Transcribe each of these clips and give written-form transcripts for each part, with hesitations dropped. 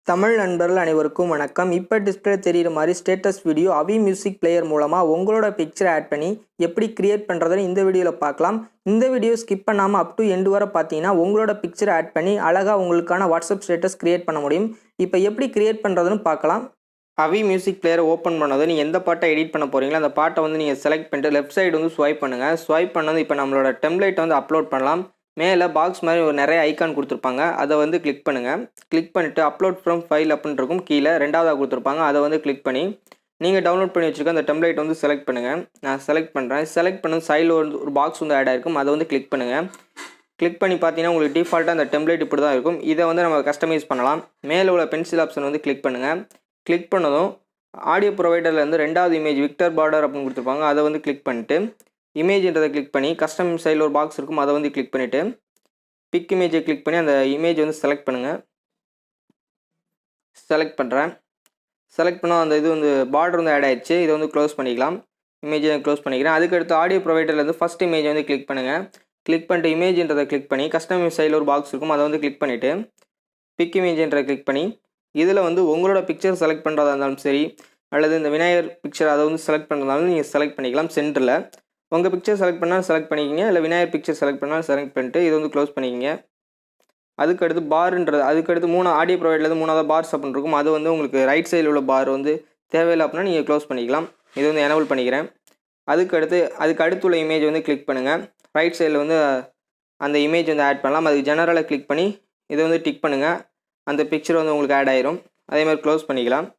தமிழ் நண்பர்கள் அனைவருக்கும் வணக்கம். இப்போ டிஸ்பிளே தெரிகிற மாதிரி ஸ்டேட்டஸ் வீடியோ அவி மியூசிக் பிளேயர் மூலமாக உங்களோட பிக்சரை ஆட் பண்ணி எப்படி கிரியேட் பண்ணுறதுன்னு இந்த வீடியோவில் பார்க்கலாம். இந்த வீடியோ ஸ்கிப் பண்ணாமல் அப் டு எண்டு வரை பார்த்தீங்கன்னா உங்களோட பிக்சரை ஆட் பண்ணி அழகாக உங்களுக்கான வாட்ஸ்அப் ஸ்டேட்டஸ் கிரியேட் பண்ண முடியும். இப்போ எப்படி கிரியேட் பண்ணுறதுன்னு பார்க்கலாம். அவி மியூசிக் பிளேயரை ஓப்பன் பண்ணது நீங்கள் எந்த பாட்டை எடிட் பண்ண போகிறீங்களோ அந்த பாட்டை வந்து நீங்கள் செலக்ட் பண்ணிட்டு லெஃப்ட் சைடு வந்து ஸ்வைப் பண்ணுங்கள். ஸ்வைப் பண்ணது இப்போ நம்மளோட டெம்ப்ளேட்டை வந்து அப்லோட் பண்ணலாம். மேலே பாக்ஸ் மாதிரி ஒரு நிறைய ஐக்கான் கொடுத்துருப்பாங்க, அதை வந்து கிளிக் பண்ணுங்கள். கிளிக் பண்ணிவிட்டு அப்லோட் ஃப்ரம் ஃபைல் அப்படின்னு இருக்கும், கீழே ரெண்டாவதாக கொடுத்துருப்பாங்க, அதை வந்து கிளிக் பண்ணி நீங்கள் டவுன்லோட் பண்ணி வச்சுருக்க அந்த டெம்ப்ளேட் வந்து செலக்ட் பண்ணுங்கள். நான் செலக்ட் பண்ணுறேன். செலக்ட் பண்ணது சைடில் ஒரு பாக்ஸ் வந்து ஆட் ஆகிருக்கும், அதை வந்து கிளிக் பண்ணுங்கள். கிளிக் பண்ணி பார்த்தீங்கன்னா உங்களுக்கு டிஃபால்ட்டாக அந்த டெம்ப்ளேட் இப்படி தான் இருக்கும். இதை வந்து நம்ம கஸ்டமைஸ் பண்ணலாம். மேலே உள்ள பென்சில் ஆப்ஷன் வந்து கிளிக் பண்ணுங்கள். கிளிக் பண்ணதும் ஆடியோ ப்ரொவைடர்லேருந்து ரெண்டாவது இமேஜ் விக்டர் பார்டர் அப்படின்னு கொடுத்துருப்பாங்க, அதை வந்து கிளிக் பண்ணிவிட்டு இமேஜ்ன்றதை கிளிக் பண்ணி கஸ்டம் சைடில் ஒரு பாக்ஸ் இருக்கும், அதை வந்து கிளிக் பண்ணிவிட்டு பிக் இமேஜை கிளிக் பண்ணி அந்த இமேஜ் வந்து செலக்ட் பண்ணுங்கள். செலக்ட் பண்ணுறேன். செலக்ட் பண்ணால் அந்த இது வந்து பார்டர் வந்து ஆட் ஆயிடுச்சு. இதை வந்து க்ளோஸ் பண்ணிக்கலாம். இமேஜை க்ளோஸ் பண்ணிக்கிறேன். அதுக்கடுத்து ஆடியோ ப்ரொவைடர்லேருந்து ஃபஸ்ட் இமேஜ் வந்து கிளிக் பண்ணுங்கள். கிளிக் பண்ணிட்டு இமேஜ்ன்றதை கிளிக் பண்ணி கஸ்டம் சைடில் ஒரு பாக்ஸ் இருக்கும், அதை வந்து கிளிக் பண்ணிவிட்டு பிக் இமேஜ்ன்றதை கிளிக் பண்ணி இதில் வந்து உங்களோட பிக்சர் செலக்ட் பண்ணுறதா இருந்தாலும் சரி, அல்லது இந்த விநாயகர் பிக்சர் அதை வந்து செலக்ட் பண்ணுறதாலும் நீங்கள் செலக்ட் பண்ணிக்கலாம். சென்டரில் உங்கள் பிக்சர் செலக்ட் பண்ணால் செலக்ட் பண்ணிக்கிங்க, இல்லை விநாயகர் பிக்சர் செலக்ட் பண்ணால் செலக்ட் பண்ணிட்டு இதை வந்து க்ளோஸ் பண்ணிக்கிங்க. அதுக்கடுத்து பார்ன்றது அதுக்கடுத்து ஆடியோ ப்ரொவைடர்லேருந்து மூணாவது பார்ஸ் அப்படின்னு இருக்கும், அது வந்து உங்களுக்கு ரைட் சைடில் உள்ள பார் வந்து தேவையில்லை அப்படின்னா நீங்கள் க்ளோஸ் பண்ணிக்கலாம். இது வந்து எனேபிள் பண்ணிக்கிறேன். அதுக்கு அடுத்துள்ள இமேஜ் வந்து கிளிக் பண்ணுங்கள். ரைட் சைடில் வந்து அந்த இமேஜ் வந்து ஆட் பண்ணலாம். அதுக்கு ஜெனரலாக கிளிக் பண்ணி இதை வந்து டிக் பண்ணுங்கள். அந்த பிக்சர் வந்து உங்களுக்கு ஆட் ஆயிரும். அதே மாதிரி க்ளோஸ் பண்ணிக்கலாம்.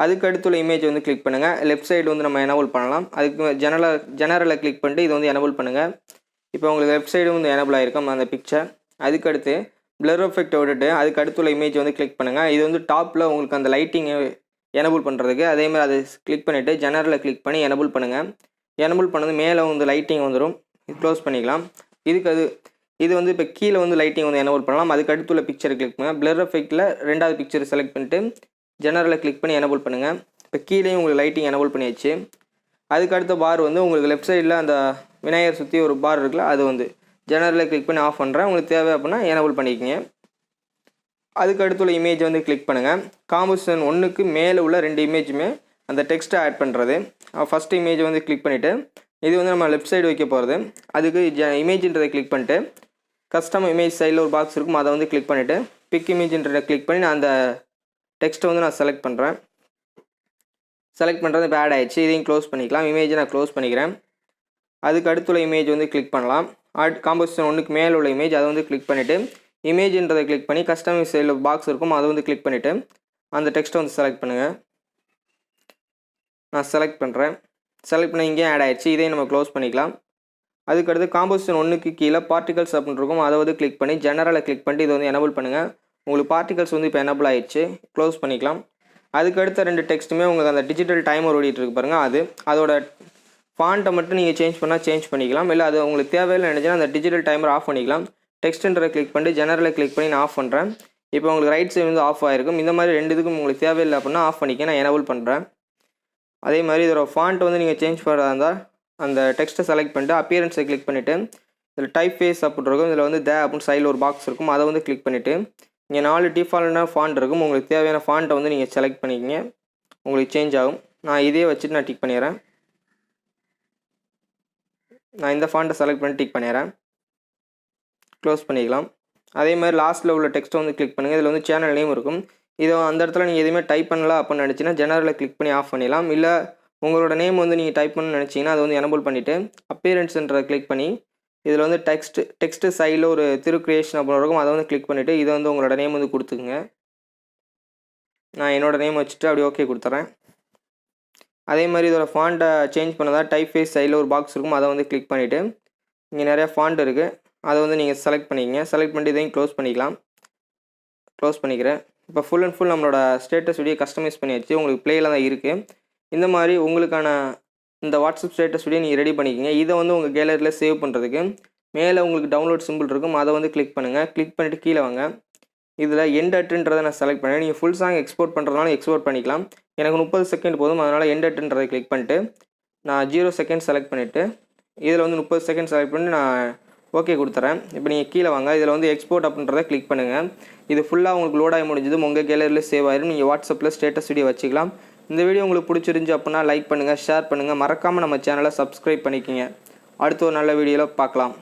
அதுக்கு அடுத்துள்ள இமேஜ் வந்து கிளிக் பண்ணுங்கள். லெஃப்ட் சைடு வந்து நம்ம எனேபிள் பண்ணலாம். அதுக்கு ஜெனரலை கிளிக் பண்ணிட்டு இதை வந்து எனேபிள் பண்ணுங்கள். இப்போ உங்களுக்கு லெஃப்ட் சைடு வந்து எனேபிள் ஆகிருக்கும் அந்த பிக்சர். அதுக்கடுத்து பிளர் எஃபெக்ட்டை விட்டுட்டு அதுக்கு அடுத்துள்ள இமேஜ் வந்து கிளிக் பண்ணுங்கள். இது வந்து டாப்பில் உங்களுக்கு அந்த லைட்டிங்கை எனேபிள் பண்ணுறதுக்கு. அதேமாதிரி அதை கிளிக் பண்ணிவிட்டு ஜெனரலை கிளிக் பண்ணி எனேபிள் பண்ணுங்கள். எனேபிள் பண்ணது மேலே வந்து லைட்டிங் வந்துடும். க்ளோஸ் பண்ணிக்கலாம். இது வந்து இப்போ கீழே வந்து லைட்டிங் வந்து எனேபிள் பண்ணலாம். அதுக்கு அடுத்துள்ள பிக்சரை கிளிக் பண்ணுங்கள். பிளர் எஃபெக்ட்டில் ரெண்டாவது பிக்சரை செலக்ட் பண்ணிட்டு ஜெனரலை கிளிக் பண்ணி எனேபிள் பண்ணுங்கள். இப்போ கீழேயும் உங்களுக்கு லைட்டிங் எனேபிள் பண்ணியாச்சு. அதுக்கு அடுத்த பார் வந்து உங்களுக்கு லெஃப்ட் சைடில் அந்த விநாயகர் சுற்றி ஒரு பார் இருக்குல்ல, அது வந்து ஜெனரலை கிளிக் பண்ணி ஆஃப் பண்ணுறேன். உங்களுக்கு தேவை அப்படின்னா எனேபிள் பண்ணிக்கோங்க. அதுக்கு அடுத்துள்ள இமேஜ் வந்து கிளிக் பண்ணுங்கள். காம்போசிஷன் 1க்கு மேலே உள்ள 2 இமேஜுமே அந்த டெக்ஸ்ட்டை ஆட் பண்ணுறது. ஃபஸ்ட் இமேஜ் வந்து கிளிக் பண்ணிவிட்டு இது வந்து நம்ம லெஃப்ட் சைடு வைக்க போகிறது. அதுக்கு இமேஜ்ன்றதை கிளிக் பண்ணிட்டு கஸ்டம் இமேஜ் சைடில் ஒரு பாக்ஸ் இருக்கும், அதை வந்து கிளிக் பண்ணிவிட்டு பிக் இமேஜ்ன்றதை கிளிக் பண்ணி நான் அந்த டெக்ஸ்ட்டை வந்து நான் செலக்ட் பண்ணுறேன். செலக்ட் பண்ணுறது இப்போ ஆட் ஆகிடுச்சு. இதையும் க்ளோஸ் பண்ணிக்கலாம். இமேஜை நான் க்ளோஸ் பண்ணிக்கிறேன். அதுக்கு அடுத்துள்ள இமேஜ் வந்து கிளிக் பண்ணலாம். காம்போசிஷன் 1க்கு மேலே உள்ள இமேஜ் அதை வந்து கிளிக் பண்ணிவிட்டு இமேஜ்ன்றதை கிளிக் பண்ணி கஸ்டம் சைடில் பாக்ஸ் இருக்கும், அதை வந்து கிளிக் பண்ணிவிட்டு அந்த டெக்ஸ்ட்டை வந்து செலக்ட் பண்ணுங்கள். நான் செலக்ட் பண்ணுறேன். செலக்ட் பண்ணி இங்கேயும் ஆட் ஆகிடுச்சு. இதையும் நம்ம க்ளோஸ் பண்ணிக்கலாம். அதுக்கடுத்து காம்போசிஷன் 1க்கு கீழே பார்ட்டிகல்ஸ் அப்படின்னு இருக்கும், அதை வந்து கிளிக் பண்ணி ஜெனரலை கிளிக் பண்ணிட்டு இதை வந்து எனேபிள் பண்ணுங்கள். உங்களுக்கு பார்ட்டிகல்ஸ் வந்து இப்போ எனேபிள் ஆகிடுச்சு. க்ளோஸ் பண்ணிக்கலாம். அதுக்கடுத்த 2 டெக்ஸ்ட்டுமே உங்களுக்கு அந்த டிஜிட்டல் டைமர் ஓடிட்டு இருக்கு பாருங்கள், அதோட ஃபாண்ட்டை மட்டும் நீங்கள் சேஞ்ச் பண்ணால் சேஞ்ச் பண்ணிக்கலாம். இல்லை அது உங்களுக்கு தேவையில்லை நினச்சின்னா அந்த டிஜிட்டல் டைமர் ஆஃப் பண்ணிக்கலாம். டெக்ஸ்ட்ன்றதை கிளிக் பண்ணிட்டு ஜெனரலை கிளிக் பண்ணி நான் ஆஃப் பண்ணுறேன். இப்போ உங்களுக்கு ரைட் சைடு வந்து ஆஃப் ஆகிருக்கும். இந்த மாதிரி 2 இதுக்கும் உங்களுக்கு தேவையில்லை அப்படின்னா ஆஃப் பண்ணிக்க. நான் எனேபிள் பண்ணுறேன். அதே மாதிரி இதோட ஃபாண்ட் வந்து நீங்கள் சேஞ்ச் பண்ணுறதா இருந்தால் அந்த டெக்ஸ்ட்டை செலக்ட் பண்ணிட்டு அப்பியரன்ஸை கிளிக் பண்ணிவிட்டு இதில் டைப் ஃபேஸ் அப்படின்னு இருக்கும், இதில் வந்து அப்படின்னு சைடில் ஒரு பாக்ஸ் இருக்கும், அதை வந்து கிளிக் பண்ணிவிட்டு இங்கே 4 டிஃபால்ட்டான ஃபாண்ட் இருக்கும். உங்களுக்கு தேவையான ஃபாண்ட்டை வந்து நீங்கள் செலக்ட் பண்ணிக்கிங்க. உங்களுக்கு சேஞ்ச் ஆகும். நான் இதே வச்சுட்டு நான் டிக் பண்ணிடுறேன். நான் இந்த ஃபாண்ட்டை செலக்ட் பண்ணி டிக் பண்ணிடுறேன். க்ளோஸ் பண்ணிக்கலாம். அதே மாதிரி லாஸ்ட்டில் உள்ள டெக்ஸ்ட்டை வந்து கிளிக் பண்ணுங்கள். இதில் வந்து சேனல் நேம் இருக்கும். இதை அந்த இடத்துல நீங்கள் எதுவுமே டைப் பண்ணலாம் அப்படின்னு நினச்சின்னா ஜெனரலை கிளிக் பண்ணி ஆஃப் பண்ணிடலாம். இல்லை உங்களோட நேம் வந்து நீங்கள் டைப் பண்ணணும்னு நினச்சிங்கன்னா அதை வந்து எனேபிள் பண்ணிவிட்டு அப்பியரன்ஸ்ன்றதை கிளிக் பண்ணி இதில் வந்து டெக்ஸ்ட்டு சைடில் ஒரு திரு கிரியேஷன் அப்படின்னு இருக்கும், அதை வந்து கிளிக் பண்ணிவிட்டு இதை வந்து உங்களோட நேம் வந்து கொடுத்துக்குங்க. நான் என்னோடய நேம் வச்சுட்டு அப்படியே ஓகே கொடுத்துட்றேன். அதே மாதிரி இதோட ஃபாண்ட்டை சேஞ்ச் பண்ணதா டைப் ஃபேஸ் சைடில் ஒரு பாக்ஸ் இருக்கும், அதை வந்து கிளிக் பண்ணிவிட்டு இங்கே நிறையா ஃபாண்ட் இருக்குது, அதை வந்து நீங்கள் செலக்ட் பண்ணிக்கங்க. செலக்ட் பண்ணிட்டு இதையும் க்ளோஸ் பண்ணிக்கலாம். க்ளோஸ் பண்ணிக்கிறேன். இப்போ ஃபுல் அண்ட் ஃபுல் நம்மளோட ஸ்டேட்டஸ் வீடியோ கஸ்டமைஸ் பண்ணியாச்சு. உங்களுக்கு ப்ளேயில் தான் இருக்குது. இந்த மாதிரி உங்களுக்கான இந்த வாட்ஸ்அப் ஸ்டேட்டஸ் வீடியோ நீங்கள் ரெடி பண்ணிக்கோங்க. இதை வந்து உங்கள் கேலரியில் சேவ் பண்ணுறதுக்கு மேலே உங்களுக்கு டவுன்லோட் சிம்பிள் இருக்கும், அதை வந்து கிளிக் பண்ணுங்கள். கிளிக் பண்ணிவிட்டு கீழே வாங்க. இதில் எண்ட் அட்டுன்றதை நான் செலக்ட் பண்ணேன். நீங்கள் ஃபுல் சாங் எக்ஸ்போர்ட் பண்ணுறதுனால எக்ஸ்போர்ட் பண்ணிக்கலாம். எனக்கு 30 செகண்ட் போதும், அதனால் எண்ட் அட்டுன்றதை கிளிக் பண்ணிட்டு நான் 0 செகண்ட் செலக்ட் பண்ணிவிட்டு இதில் வந்து 30 செகண்ட் செலக்ட் பண்ணி நான் ஓகே கொடுத்துறேன். இப்போ நீங்கள் கீழே வாங்க. இதில் வந்து எக்ஸ்போர்ட் அப்படின்றத கிளிக் பண்ணுங்கள். இது ஃபுல்லாக உங்களுக்கு லோட் ஆகி முடிஞ்சது உங்கள் கேலரியில் சேவ் ஆயிடும். நீங்கள் வாட்ஸ்அப்பில் ஸ்டேட்டஸ் வீடியோ வச்சுக்கலாம். இந்த வீடியோ உங்களுக்கு பிடிச்சிருந்துச்சு அப்படின்னா லைக் பண்ணுங்கள், ஷேர் பண்ணுங்கள், மறக்காமல் நம்ம சேனலை சப்ஸ்கிரைப் பண்ணிக்கோங்க. அடுத்த ஒரு நல்ல வீடியோவில் பார்க்கலாம்.